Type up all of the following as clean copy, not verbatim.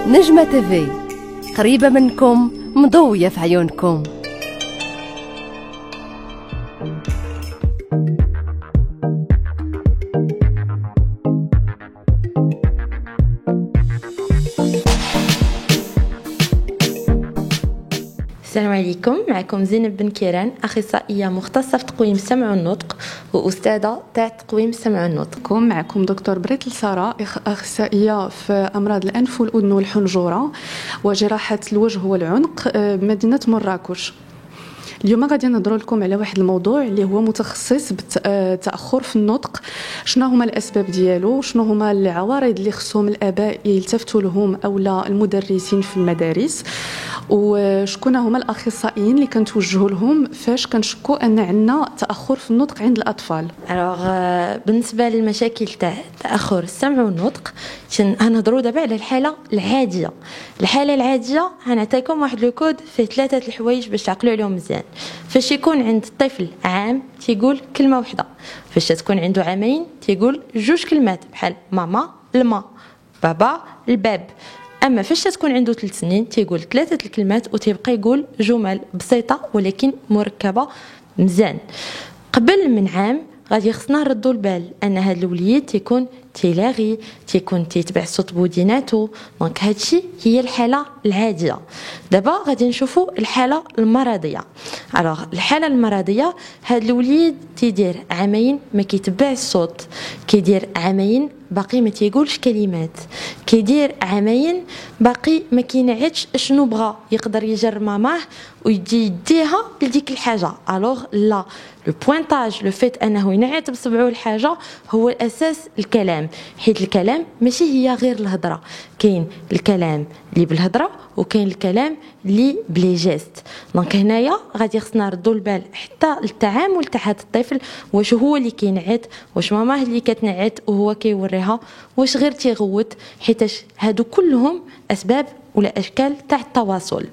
نجمة تيفي، قريبة منكم، مضوية في عيونكم. السلام عليكم، معكم زينب بن كيران، أخصائية مختصة في تقويم السمع والنطق وأستاذة تاع تقويم السمع والنطق. معكم دكتور بريتل سارة، أخصائية في أمراض الأنف والأذن والحنجرة وجراحة الوجه والعنق بمدينة مراكش. اليوم غادي نهضروا لكم على واحد الموضوع اللي هو متخصص بالتاخر في النطق. شنو هما الاسباب ديالو، شنو هما العوارض اللي خصهم الاباء يلتفتوا لهم اولا المدرسين في المدارس، وشكون هما الاخصائيين اللي كنتوجهوا لهم فاش كنشكوا ان عندنا تاخر في النطق عند الاطفال. بالنسبه للمشاكل تاع تاخر السمع والنطق غنهضروا دابا على الحاله العاديه. الحاله العاديه غنعطيكم واحد لو كود فيه ثلاثه الحوايج باش تعقلوا عليهم مزيان. فاش يكون عند الطفل عام تيقول كلمه واحده، فاش تكون عنده عامين تيقول جوج كلمات بحال ماما الماء، بابا الباب. اما فاش تكون عنده 3 سنين تيقول 3 الكلمات وتيبقى يقول جمل بسيطه ولكن مركبه مزيان. قبل من عام غادي خصنا نردوا البال ان هذا الوليد تيكون تيلاغي، تيكون تيتبع الصوت بوديناتو. دونك هادشي هي الحاله العاديه. دابا غادي نشوفوا الحاله المرضيه. الحاله المرضيه، هاد الوليد تيدير عامين ما كيتبع الصوت، كيدير عامين باقي ما تيقولش كلمات، كيدير عامين باقي ما كينعتش شنو بغى، يقدر يجر ماماه ويجي يديها لديك الحاجه. لا، لو بوينتاج، لو فيت انه ينعت بصبعو الحاجه هو الاساس الكلام، حيت الكلام ماشي هي غير الهضره، كاين الكلام اللي بالهضره وكاين الكلام اللي بلي جيست. دونك هنايا غادي خصنا نردوا البال حتى التعامل تاع هذا الطفل، واش هو اللي كينعت، واش ماماه اللي كتنعت وهو كيوريها، واش غير تيغوت، حيتاش هادو كلهم اسباب ولا اشكال تاع التواصل.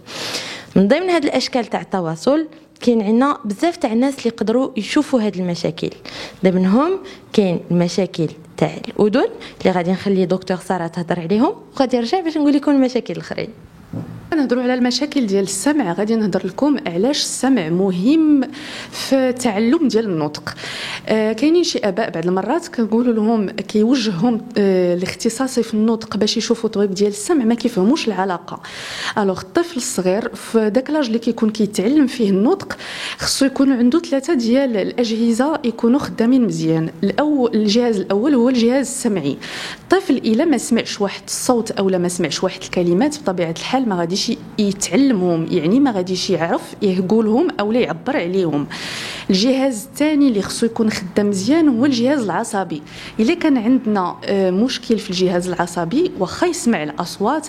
من ضمن هاد الاشكال تاع التواصل كاين عندنا بزاف تاع الناس اللي يقدروا يشوفوا هاد المشاكل. منهم كاين المشاكل تاع الاذن اللي غادي نخلي دكتور ساره تهضر عليهم، وغادي نرجع باش نقول لكم المشاكل الاخرين. نهضروا على المشاكل ديال السمع. غادي نهضر لكم علاش السمع مهم في تعلم ديال النطق. كاينين شي اباء بعض المرات كنقولوا لهم كيوجههم الاختصاصي في النطق باش يشوفوا طبيب ديال السمع، ما كيفهموش العلاقه. الطفل الصغير في داك لاج اللي كيكون كيتعلم فيه النطق خصو يكون عنده 3 ديال الاجهزه يكونوا خدامين مزيان. الجهاز الاول هو الجهاز السمعي. الطفل الا ما سمعش واحد الصوت او ما سمعش واحد الكلمات بطبيعه الحال ما غاديش يتعلمهم، يعني ما غاديش يعرف يقولهم او لا يعبر عليهم. الجهاز الثاني اللي خصو يكون خدام مزيان هو الجهاز العصبي. الا كان عندنا مشكل في الجهاز العصبي واخا يسمع الاصوات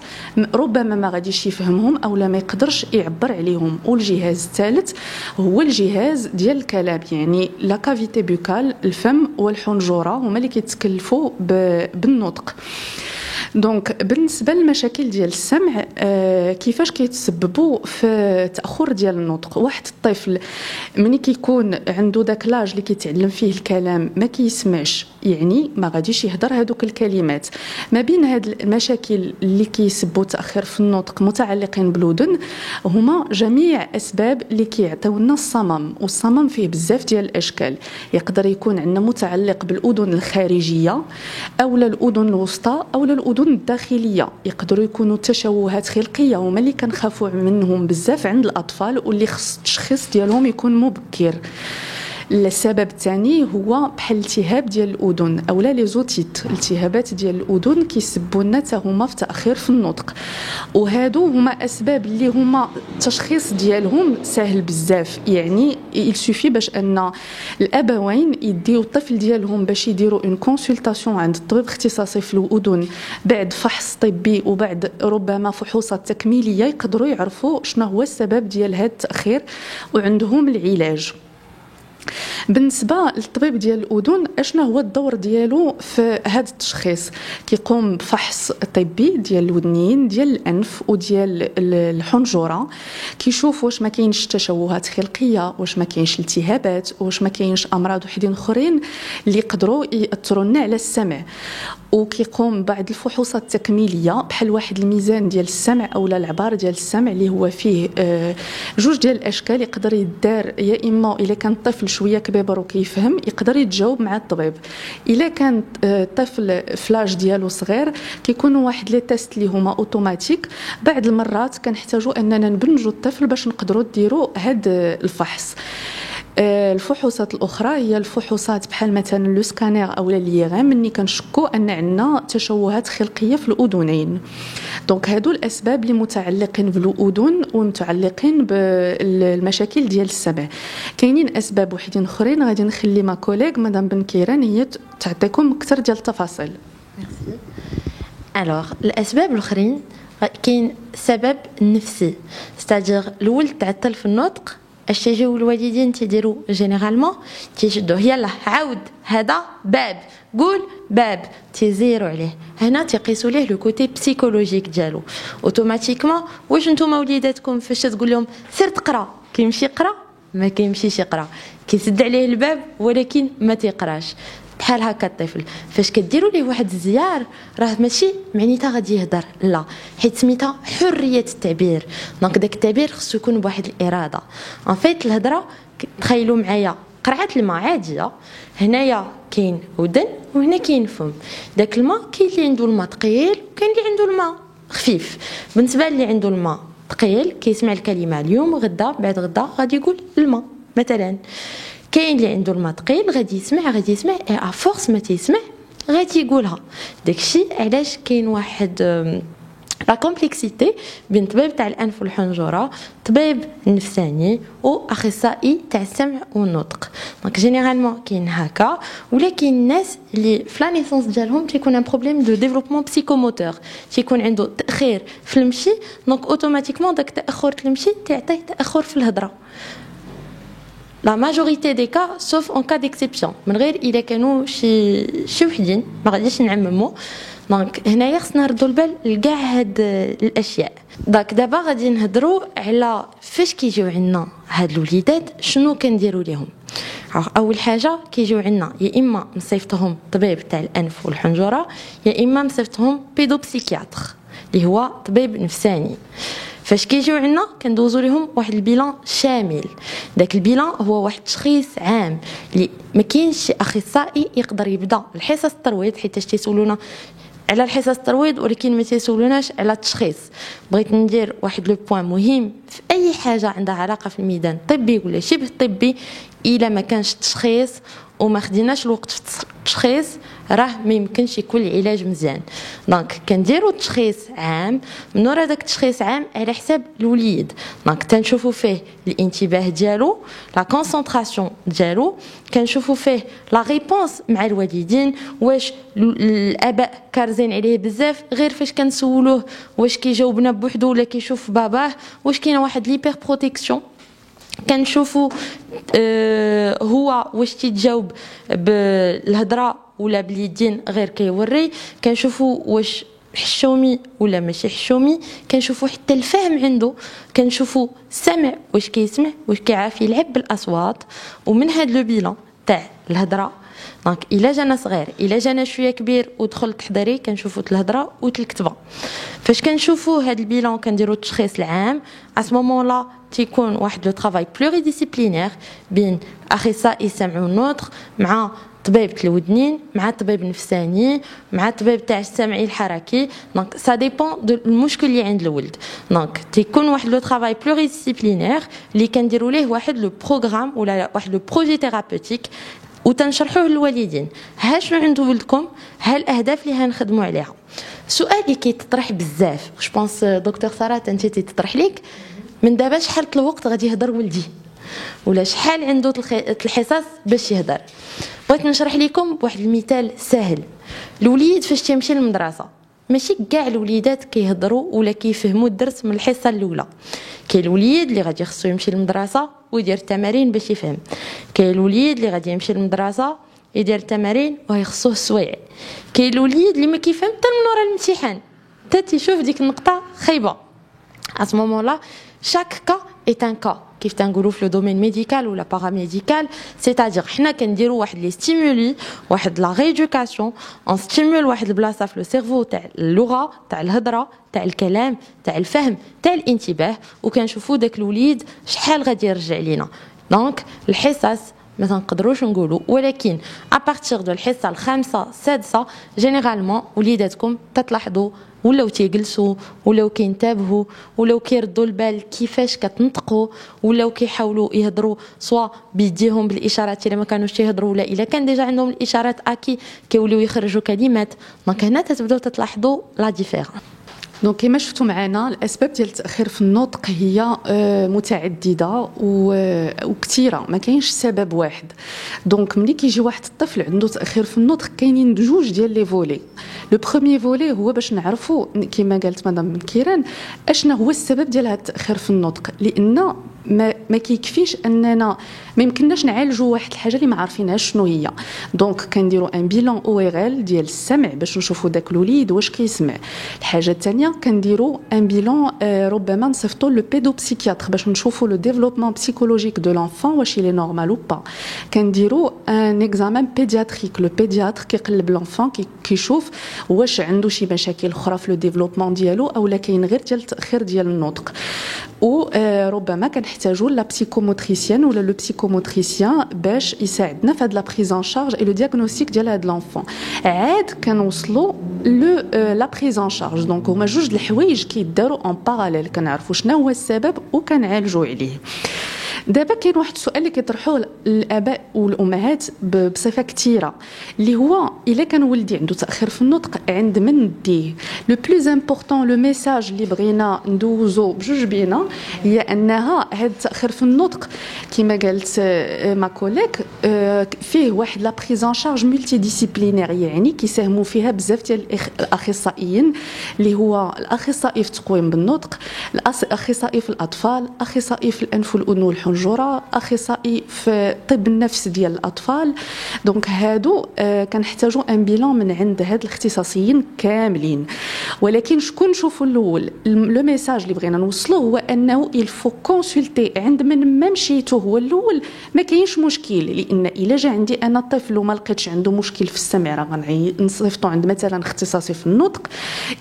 ربما ما غاديش يفهمهم او لا ما يقدرش يعبر عليهم. والجهاز الثالث هو الجهاز ديال الكلام، يعني لا كافيتي بوكال، الفم والحنجره هما اللي كيتكلفوا بالنطق. دونك بالنسبه للمشاكل ديال السمع كيفاش كيتسببوا في تاخر ديال النطق. واحد الطفل ملي كيكون عنده داك لاج اللي كيتعلم فيه الكلام ما كيسمعش، يعني ما غاديش يهضر هذوك الكلمات. ما بين هاد المشاكل اللي كيسببوا تاخير في النطق متعلقين بالاذن هما جميع اسباب اللي كيعطيونا الصمم. والصمم فيه بزاف ديال الاشكال، يقدر يكون عندنا متعلق بالاذن الخارجيه او الاذن الوسطى او الاذن الداخليه. يقدروا يكونوا تشوهات خلقيه هما اللي كنخافوا منهم بزاف عند الاطفال واللي خص التشخيص ديالهم يكون مبكر. السبب الثاني هو بحال التهاب ديال الاذن او لي زوتيت، التهابات ديال الاذن كيسببوا لنا حتى هما في تاخير في النطق. وهادو هما اسباب اللي هما التشخيص ديالهم سهل بزاف، يعني يلسوفي باش ان الابوين يديو الطفل ديالهم باش يديروا اون كونسلطاسيون عند الطبيب اختصاصي في الاذن بعد فحص طبي وبعد ربما فحوصات تكميليه، يقدروا يعرفوا شنو هو السبب ديال هذا التاخير وعندهم العلاج. بالنسبه للطبيب ديال الاذن اشنا هو الدور ديالو في هذا التشخيص؟ كيقوم بفحص طبي ديال الودنين ديال الانف وديال الحنجره، كيشوف واش ما كاينش تشوهات خلقيه، واش ما كاينش التهابات، واش ما كاينش امراض وحدين اخرين اللي يقدروا ياثروا لنا على السمع. وكيقوم بعض الفحوصات التكميليه بحال واحد الميزان ديال السمع او العبار ديال السمع اللي هو فيه جوج ديال الاشكال يقدر يدار، يا اما الا كان الطفل شويه كبير وكيفهم يقدر يتجاوب مع الطبيب، الا كان الطفل فلاج ديالو صغير كيكونوا واحد لي تيست اللي هما اوتوماتيك. بعض المرات كنحتاجوا اننا نبنجوا الطفل باش نقدروا نديروا هذا الفحص. الفحوصات الاخرى هي الفحوصات بحال مثلا لو سكانير او ليغام، ملي كنشكوا ان عندنا تشوهات خلقيه في الاذنين. دونك هادو الاسباب اللي متعلقين بالاذن ومتعلقين بالمشاكل ديال السمع. كاينين اسباب وحدين اخرين غادي نخلي ما كوليغ مدام بن كيران هي تعطيكم اكثر ديال التفاصيل. الوغ الاسباب الاخرين كاين سبب نفسي، ستادير الولد تعطل في النطق. اش تيجيو الوالدين تيديروا جينيرالمون تيشدوه يلا عاود هذا باب قول باب تيزيروا عليه. هنا تيقيسوا ليه لو كوتي بسيكولوجيك ديالو اوتوماتيكمون. واش نتوما وليداتكم فاش تقول لهم سير تقرا كيمشي يقرا؟ ما كيمشيش يقرا، كيسد عليه الباب ولكن ما تيقراش. بحال هكا الطفل فاش كديروا ليه واحد الزيار راه ماشي معنيتها غادي يهضر، لا، حيت سميتها حريه التعبير. دونك داك التعبير خصو يكون بواحد الاراده. ان فيت الهضره تخيلوا معايا قرعه الماء عاديه، هنايا كاين ودن وهنا كاين فم. داك الماء كاين اللي عنده الماء ثقيل وكاين اللي عنده الماء خفيف. بالنسبه اللي عنده الماء ثقيل كيسمع الكلمه اليوم غدا بعد غدا غادي يقول الماء مثلا. كاين اللي عنده الماء ثقيل غادي يسمع ا فورس ما تيسمع غادي يقولها. داكشي علاش كاين واحد لا كومبلكسيتي بين طبيب تاع الانف والحنجره، طبيب نفساني واخصائي تاع السمع والنطق. دونك جينيرالمون كاين هكا. ولكن الناس اللي في لا نيسونس ديالهم تيكون ان بروبليم دو ديفلوبمون بسيكوموتور، تيكون عنده تاخير في المشي، دونك اوتوماتيكمون داك التاخر في المشي تيعطيه تاخر في الهضره. لا ماجوريتي دي كا سوف اون كا ديكسيبسيون، من غير الا كانوا شي وحدين ما غاديش نعممو. دونك هنايا خصنا نردوا البال لكاع هاد الاشياء. داك دابا غادي نهضروا على فاش كيجيو عندنا هاد الوليدات شنو كنديروا لهم. اول حاجه كيجيو عندنا يا اما نصيفطهم طبيب تاع الانف والحنجره يا اما نصيفطهم بيدوبسيكياتر اللي هو طبيب نفساني. فاش كيجيو عندنا كندوزو لهم واحد البيلان شامل. داك البيلان هو واحد التشخيص عام اللي ما كاينش شي اخصائي يقدر يبدا الحصص الترويض، حيت تيسولونا على الحصص الترويض ولكن ما تيسولوناش على التشخيص. بغيت ندير واحد لو بوين مهم في اي حاجه عندها علاقه في الميدان الطبي ولا شبه الطبي، الا ما كانش التشخيص وما خديناش الوقت في التشخيص راه ما يمكنش يكون العلاج مزيان. دونك كنديروا تشخيص عام، من ورا داك التشخيص عام على حساب الوليد. دونك تنشوفوا فيه الانتباه ديالو، لا كونسونطراسيون ديالو، كنشوفوا فيه لا ريبونس مع الوالدين، واش الاباء كارزين عليه بزاف غير فاش كنسولوه واش كيجاوبنا بوحدو ولا كيشوف باباه، واش كاينه واحد ليبر بروتيكسيون. كنشوفوا هو واش تيجاوب بالهضره ولا باليدين غير كيوري. كنشوفوا واش حشومي ولا ماشي حشومي. كنشوفوا حتى الفهم عنده، كنشوفوا السمع واش كيسمع واش كيعرف يلعب بالاصوات. ومن هذا لو بيلان تاع الهضره، دونك الا جانا صغير الا جانا شويه كبير ودخل تحضري كنشوفوا الهضره والكتابه. فاش كنشوفوا هذا البيلان كنديروا التشخيص العام. ا سو مومون لا تيكون واحد لو طرافاي بلوري ديسيبلينير بين اخصائي السمع والنطق مع طبيب الودنين مع طبيب نفساني مع طبيب تاع السمعي الحركي. دونك سا ديبون دو المشكل اللي عند الولد. دونك تيكون واحد لو طرافاي بلوري ديسيبلينير اللي كنديروا ليه واحد لو بروغرام ولا واحد لو بروجي ثيرابوتيك وتنشرحوه للوالدين. ها شنو عند ولدكم، ها الاهداف اللي هنخدموا عليها. سؤال اللي كيتطرح بزاف، جو بونس دكتور ساره انت تطرح ليك من دابا شحال الوقت غادي يهضر ولدي ولا شحال عنده الحصص باش يهضر. بغيت نشرح لكم بواحد المثال سهل. الوليد فاش تيمشي للمدرسه ماشي كاع الوليدات كيهضروا ولا كيفهموا الدرس من الحصه الاولى. كاين الوليد اللي غادي خصو يمشي للمدرسه ويدير التمارين باش يفهم. كاين الوليد اللي غادي يمشي للمدرسه يدير التمارين ويخصوه السوايع. كاين الوليد اللي ما كيفهم حتى من ورا الامتحان حتى تيشوف ديك النقطه خايبه. à ce moment-là chaque cas est un cas كيف تنقولوا في لو دومين ميديكال ولا باراميديكال. سيتادير حنا كنديروا واحد لي ستيمولي واحد لا ريدوكاسيون اون ستيمول واحد البلاصه في لو سيرفو تاع اللغه تاع الهضره تاع الكلام تاع الفهم تاع الانتباه وكنشوفوا داك الوليد شحال غادي يرجع لينا. دونك الحصص ما تنقدروش نقولوا ولكن ابارتير دو الحصه الخامسه السادسه جينيرالمون وليداتكم تتلاحظوا ولاو تيجلسوا ولاو كينتبهوا ولاو كيردوا البال كيفاش كتنطقوا ولاو كيحاولوا يهضروا سواء بيديهم بالاشارات الا ما كانوش يهضروا ولا الا كان ديجا عندهم الاشارات اكي كيوليو يخرجوا كلمات. دونك هنا تتبداو تلاحظوا لا ديفيرونس. دونك كما شفتوا معنا الاسباب ديال التاخير في النطق هي متعدده وكثيره، ما كاينش سبب واحد. دونك ملي كيجي واحد الطفل عنده تاخير في النطق كاينين جوج ديال لي فولي. لو بروميير فولي هو باش نعرفوا كما قالت مدام بن كيران اشنا هو السبب ديال هذا التاخير في النطق، لان ما كيكفيش اننا ما يمكنناش نعالجوا واحد الحاجه اللي ما عارفينهاش شنو هي. دونك كنديروا ان بيلان او ار ال ديال السمع باش نشوفوا داك الوليد واش كيسمع. الحاجه الثانيه كنديروا ان بيلان ربما نصيفطوا لو بيدوبسيكياتر باش نشوفوا لو ديفلوبمون بسيكولوجيك دو لانفون واش لي نورمال او با. كنديروا ان اكزامان بيدياتريك، لو بيدياتر كيقلب لانفون كيشوف واش عنده شي مشاكل اخرى في لو ديفلوبمون ديالو اولا كاين غير ديال التاخير ديال النطق. وربما كنحتاجوا لا بسيكوموتريسيان ولا لو بسيكوموتريسيان باش يساعدنا في هاد لا بريز ان شارج اي لو دياغنوستيك ديال هاد لانفون. عاد كنوصلوا لو لا بريز ان شارج. دونك هما جوج الحوايج كيداروا اون باراليل، كنعرفوا شنو هو السبب وكنعالجوا عليه. دابا كاين واحد السؤال اللي كيطرحوه الاباء والامهات بصفه كثيره، اللي هو الا كان ولدي عنده تاخير في النطق عند من نديه. لو بلوز امبورطون لو ميساج اللي بغينا ندوزو بجوج بينا هي انها هذا التاخير في النطق كما قالت ما كوليك فيه واحد لا بريزون شارج ملتي ديسيبلينير، يعني كيساهموا فيها بزاف ديال الاخصائيين اللي هو الاخصائي في التقويم بالنطق، الاخصائي في الاطفال، اخصائي في الانف والاذن والحنجره، اخصائي في الطب النفس ديال الاطفال. دونك هادو كنحتاجوا ان بيلان من عند هاد الاختصاصيين كاملين. ولكن شكون نشوفوا الاول لو ميساج اللي بغينا نوصلوه هو انه الفو كونسلتي عند من ما مشيتو هو الاول ما كاينش مشكل، لان الا جا عندي انا طفل وما لقيتش عنده مشكل في السمع راه غنصيفطو عند مثلا اختصاصي في النطق.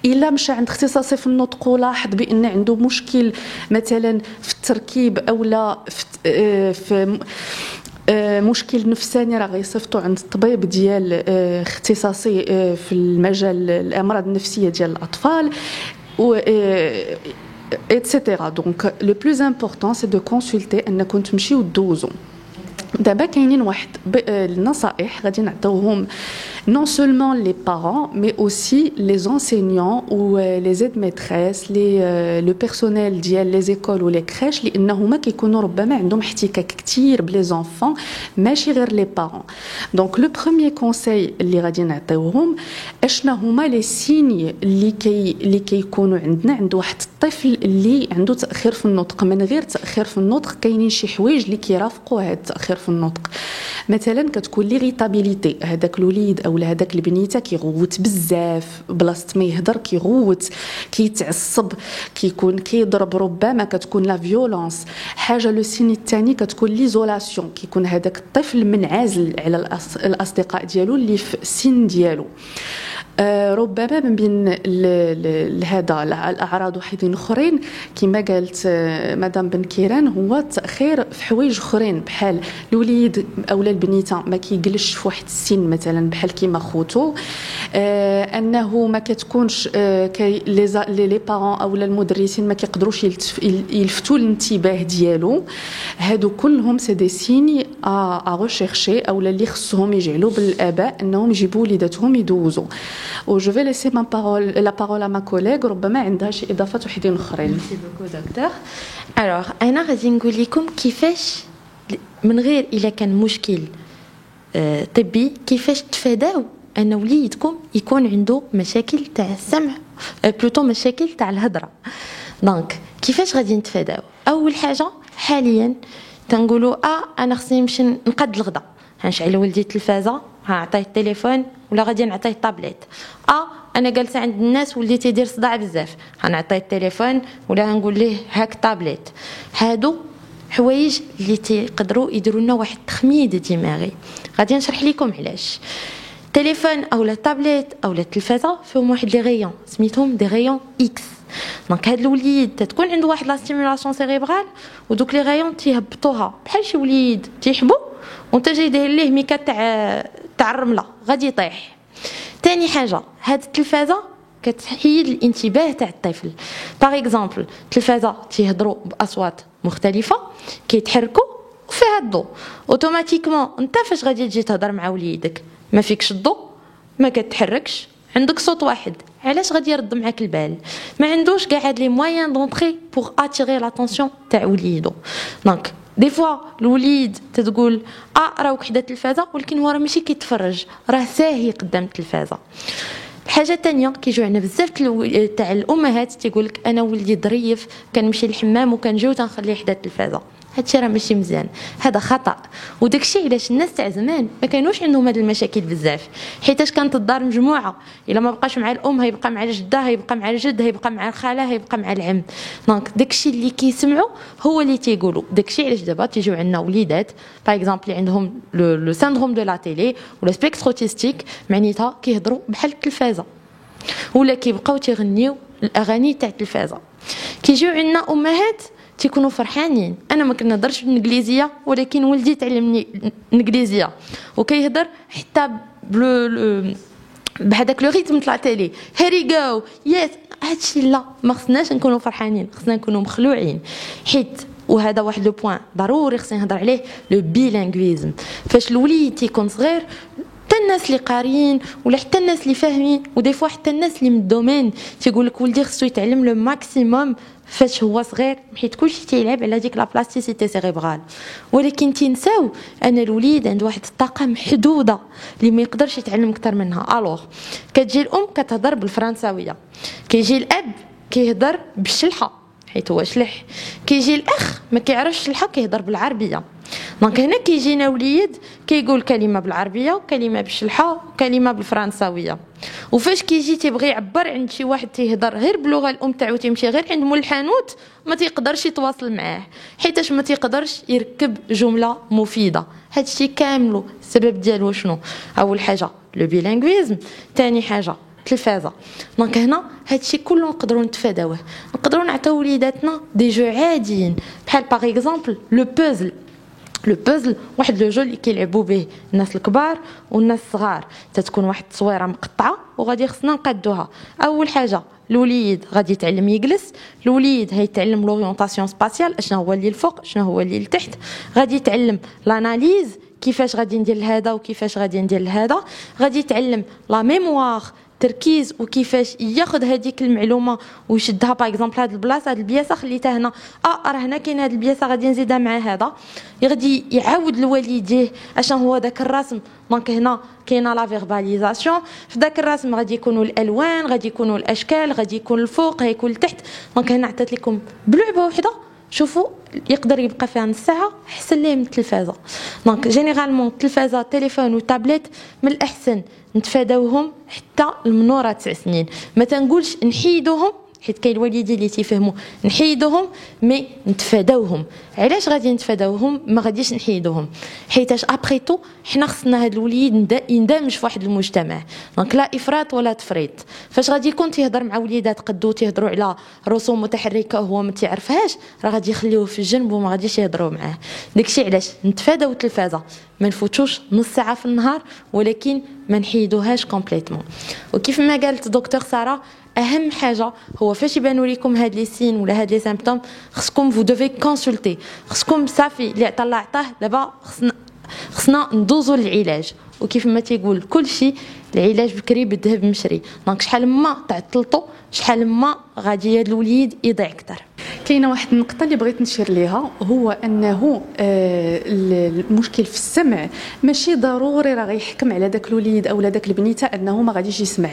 الا مشى عند اختصاصي في النطق ولاحظ بان عنده مشكل مثلا في التركيب اولا في مشكل نفساني راه غيصيفطوا عند الطبيب ديال اختصاصي في المجال الامراض النفسيه ديال الاطفال و etc. دونك لو بلوز امبورطون سي دو كونسلتي انكم تمشيو دوزو. دابا كاينين واحد النصائح غادي نعطيوهم non seulement les parents mais aussi les enseignants ou les aides maîtresses le personnel ديال les écoles ou les crèches لانهما كيكونوا ربما عندهم احتكاك كثير بلي زونفون ماشي غير لي بارون. دونك لو بروميير كونساي اللي غادي نعطيوهم اشنا هما لي سيني اللي كيكونوا عندنا عند واحد الطفل اللي عنده تاخير في النطق. من غير تاخير في النطق كاينين شي حوايج اللي كيرافقوا هذا التاخير في النطق. مثلا كتكون ليغيتابيليتي، هذاك الوليد او هذاك البنيته كيغوت بزاف بلاصه ما يهضر كيغوت كيتعصب كيكون كيضرب، ربما كتكون لا فيولونس. حاجه لو سين الثاني كتكون ليزولاسيون، كيكون هذاك الطفل منعزل على الاصدقاء ديالو اللي في السن ديالو. ربما من بين هذا الاعراض وحدين اخرين كما قالت مدام بن كيران هو التاخير في حوايج اخرين بحال الوليد اولا البنيته ما كيجلش في واحد السن مثلا بحال كيما خوتو، انه ما كتكونش لي بارون اولا المدرسين ما كيقدروش يلفتوا الانتباه ديالو. هادو كلهم سي دي سيني ا ريشيرشي اولا اللي خصهم يجعلوا بالاباء انهم يجيبوا وليداتهم يدوزوا. و جو في ليسي ما بارول لا بارول ا ما كوليغ ربما عندها شي اضافات وحدين اخرين. ميرسي بوكو دكتور. الوغ انا غادي نقول لكم كيفاش من غير الا كان مشكل طبي كيفاش تفاداو ان وليدكم يكون عنده مشاكل تاع السمع بلوتو مشاكل تاع الهضره. دونك كيفاش غادي نتفاداو؟ اول حاجه حاليا تنقولوا انا خصني نمشي نقد الغدا، غنشعل ولدي التلفازه، غنعطيه التليفون ولا غادي نعطيه الطابليت. انا جالسه عند الناس ولدي تيدير صداع بزاف، غنعطيه التليفون ولا غنقول ليه هاك الطابليت. هادو حوايج اللي تيقدروا يديروا لنا واحد التخميد دماغي. غادي نشرح لكم علاش. التليفون او الطابليت او التلفازه فيهم واحد لي غيون سميتهم دي غيون اكس. دونك هاد الوليد تتكون عنده واحد لا ستيمولاسيون سيريبرال ودوك لي غيون تيهبطوها بحال شي وليد تيحبو وانت جاي داير ليه ميكا تاع الرمله غادي يطيح. تاني حاجه هاد التلفازه كتحيد الانتباه تاع الطفل. باغ اكزومبل التلفازه تيهضروا باصوات مختلفه كيتحركوا وفيها الضوء، اوتوماتيكمون انت فاش غادي تجي تهضر مع وليدك ما فيكش الضوء، ما كتحركش، عندك صوت واحد، علاش غادي يرد معاك البال؟ ما عندوش كاع هاد لي مويان دونطري بوغ اتيري لاتونسيون تاع وليدو. دونك دي فوا الوليد تتقول راه وحده التلفازه ولكن هو راه ماشي كيتفرج، راه ساهي قدام التلفازه. الحاجه الثانيه كيجيو عندنا بزاف تاع الامهات تيقول لك انا ولدي ظريف كنمشي للحمام وكنجيو تنخليه حدا التلفازه. هادشي راه ماشي مزيان، هذا خطا. وداكشي علاش الناس تاع زمان ما كانوش عندهم هاد المشاكل بزاف، حيتاش كانت الدار مجموعه، الا ما بقاش مع الام هيبقى مع الجده، هيبقى مع الجد، هيبقى مع الخاله، هيبقى مع العم. دونك داكشي اللي كيسمعوا هو اللي تيقولوا. داكشي علاش دابا تيجيو عندنا وليدات باغ اكزومبل اللي عندهم لو سيندروم دو لا تيلي ولا سبيكتر اوتيستيك، معناتها كيهضروا بحال التلفازه ولا كيبقاو تيغنيو الاغاني تاع التلفازه. كيجيو عندنا امهات تيكونوا فرحانين، انا ما كنهضرش بالانجليزيه ولكن ولدي تعلمني الانجليزيه وكيهضر حتى بهذاك لو ريتم تاع تيلي هاري جو يس. هادشي لا، ما خصناش نكونوا فرحانين، خصنا نكونوا مخلوعين. حيت وهذا واحد لو بوين ضروري خصني نهضر عليه، لو بيلانغويزم. فاش الوليد تيكون صغير حتى الناس اللي قاريين ولا حتى الناس اللي فاهمين ودي فوا حتى الناس اللي من الدومين تيقول لك ولدي خصو يتعلم لو ماكسيموم فاش هو صغير، حيت كلشي تيلعب على ديك لا بلاستيسيتي سيريبرال. ولكن تنساو ان الوليد عنده واحد الطاقه محدوده اللي ما يقدرش يتعلم اكثر منها. الوغ كتجي الام كتهضر بالفرنساويه، كيجي الاب كيهضر بالشلحه حيت هو شلح، كيجي الاخ ما كيعرفش الشلحه كيهضر بالعربيه. دونك هنا كيجينا وليد كيقول كلمه بالعربيه وكلمه بالشلحه وكلمه بالفرنساويه. وفاش كيجي تيبغي يعبر عند شي واحد تيهضر غير باللغه الام تاعو تيمشي غير عند مول الحانوت ما تيقدرش يتواصل معاه حيتاش ما تيقدرش يركب جمله مفيده. هادشي كامل السبب ديالو شنو؟ اول حاجه لو بيلانغويزم، ثاني حاجه التلفازه. دونك هنا هادشي كله نقدروا نتفاداوه، نقدروا نعطيو وليداتنا دي جو عاديين بحال باغ اكزومبل لو بوزل. لو بوزل واحد لو جو اللي كيلعبوا به الناس الكبار والناس الصغار، تتكون واحد التصويره مقطعه وغادي خصنا نقادوها. اول حاجه الوليد غادي يتعلم يجلس، الوليد هيتعلم لوريونطاسيون سباسيال، اشنا هو اللي الفوق اشنا هو اللي لتحت، غادي يتعلم لاناليز كيفاش غادي ندير لهذا وكيفاش غادي ندير لهذا، غادي يتعلم لا ميموار تركيز وكيفاش ياخذ هذيك المعلومه ويشدها. باغ اكزومبل هاد البلاصه هاد البياسه خليتها هنا، راه هنا كاين هاد البياسه غادي نزيدها مع هذا، غادي يعاود لوالديه اشنو هو داك الرسم. دونك هنا كاينه لا فيرباليزاسيون، في داك الرسم غادي يكونوا الالوان، غادي يكونوا الاشكال، غادي يكون الفوق غيكون التحت. دونك هنا عطيت لكم بلعبه وحده شوفوا يقدر يبقى فيها نص ساعه احسن ليه من التلفازه. دونك جينيرالمون التلفازه تليفون وتابلت من الاحسن نتفاداوهم حتى المنوره 9 سنين. ما تنقولش نحيدوهم حيت كاين الوالدين اللي تيفهموا نحيدوهم، مي نتفاداوهم. علاش غادي نتفاداوهم؟ ما غاديش نحيدوهم حيتاش ابري تو حنا خصنا هذا الوليد يندمج في واحد المجتمع. دونك لا افراط ولا تفريط. فاش غادي يكون تيهضر مع وليدات قدو تيهضروا على رسوم متحركه وهو ما تيعرفهاش، راه غادي يخليوه في الجنب وما غاديش يهضروا معاه. داكشي علاش نتفاداو التلفازه، ما نفوتوش نص ساعه في النهار ولكن ما نحيدوهاش كومبليتمون. وكيف ما قالت دكتور ساره اهم حاجه هو فاش يبانوا لكم هاد لي سين ولا هاد لي سيمبتوم خصكم فو دوفي كونسلتي، خصكم صافي اللي عطا الله عطاه، دابا خصنا ندوزو للعلاج. وكيف ما تيقول كل شيء العلاج بكري بالذهب مشري. دونك شحال ما تعطلتوا شحال ما غادي هاد الوليد يضيع اكثر. كاينه واحد النقطه اللي بغيت نشير ليها، هو انه المشكل في السمع ماشي ضروري راه غيحكم على داك الوليد او داك البنيته انه ما غاديش يسمع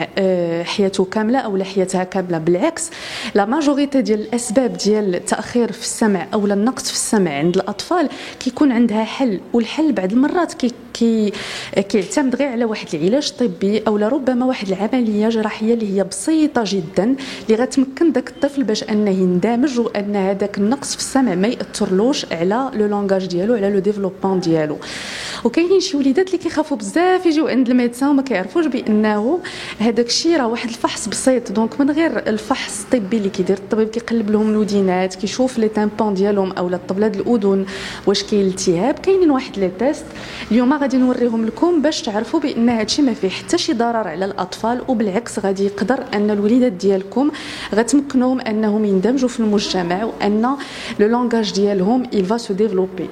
حياته كامله او حياتها كامله. بالعكس، لا ماجوريتي ديال الاسباب ديال التاخير في السمع او النقص في السمع عند الاطفال كيكون عندها حل، والحل بعض المرات كيعتمد غير على واحد العلاج طبي او لربما واحد العمليه جراحيه اللي هي بسيطه جدا اللي غتمكن داك الطفل باش انه يندمج وان هذاك النقص في السمع ما ياثرلوش على لو لونغاج ديالو، على لو ديفلوبمون ديالو. وكاينين شي وليدات اللي كيخافوا بزاف يجيو عند الميدسان وما كيعرفوش بانه هذاك الشيء راه واحد الفحص بسيط. دونك من غير الفحص الطبي اللي كيدير الطبيب كيقلب لهم الودينات، كيشوف لي تامبون ديالهم او الطبله د الاذن واش كاين التهاب. كاينين واحد لي تيست اليوم غادي نوريهم لكم باش تعرفوا بان هذا الشيء ما فيه حتى شي ضرر على الاطفال، وبالعكس غادي يقدر ان الوليدات ديالكم غتمكنوهم انهم يندمجوا في المجتمع وان لو لونغاج ديالهم il va se développer.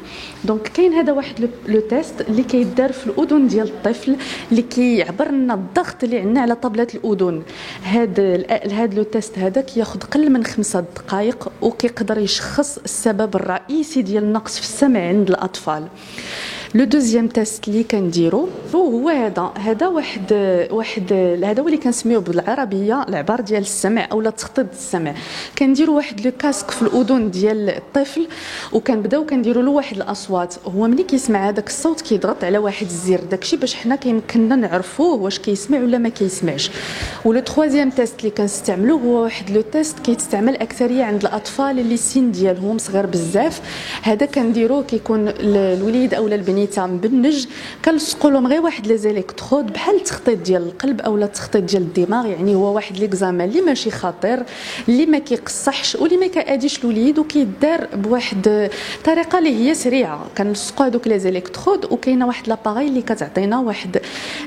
دونك كاين هذا واحد لو تيست اللي كيدار في الاذن ديال الطفل اللي كيعبر لنا الضغط اللي عندنا على طبله الاذن. هذا لو تيست هذا كياخذ قل من 5 دقائق وكيقدر يشخص السبب الرئيسي ديال النقص في السمع عند الاطفال. لو دوزيام تيست اللي كنديرو هو هذا واحد هذا هو اللي كنسميوه بالعربيه العبار ديال السمع او تخطيط السمع. كنديروا واحد لو كاسك في الاذن ديال الطفل وكنبداو كنديروا له واحد الاصوات. هو ملي كيسمع هذاك الصوت كيضغط على واحد الزر، داكشي باش حنا كيمكننا نعرفوه واش كيسمع ولا ما كيسمعش. ولو ترويزيام تيست اللي كنستعملوه هو واحد لو تيست كيتستعمل اكثريه عند الاطفال اللي السن ديالهم صغير بزاف. هذا كنديروه كيكون الوليد او البنيه مبنج، كنلصقوا لهم غير واحد لي زيليكترود بحال التخطيط ديال القلب او التخطيط ديال الدماغ. يعني هو واحد ليكزامان اللي ماشي خطير، اللي ما كيقصحش واللي ما كيأذيش الوليد، وكيدار بواحد الطريقه اللي هي سريعه. كنلصقوا هذوك لي زيليكترود وكاينه واحد لاباري اللي كتعطينا واحد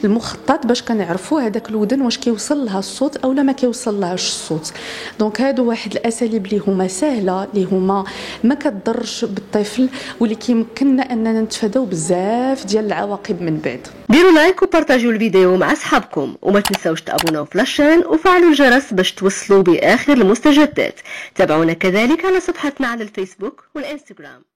المخطط باش كنعرفوا هذاك الودن واش كيوصل لها الصوت او لا ما كيوصل لهاش الصوت. دونك هادو واحد الاساليب اللي هما سهله، اللي هما ما كتضرش بالطفل، واللي كيمكننا اننا نتفاداو بزاف ديال العواقب من بعد. ديروا لايك وبارطاجيو الفيديو مع اصحابكم، وما تنساوش تابوناو في لاشين وفعلوا الجرس باش توصلوا باخر المستجدات. تابعونا كذلك على صفحتنا على الفيسبوك والانستغرام.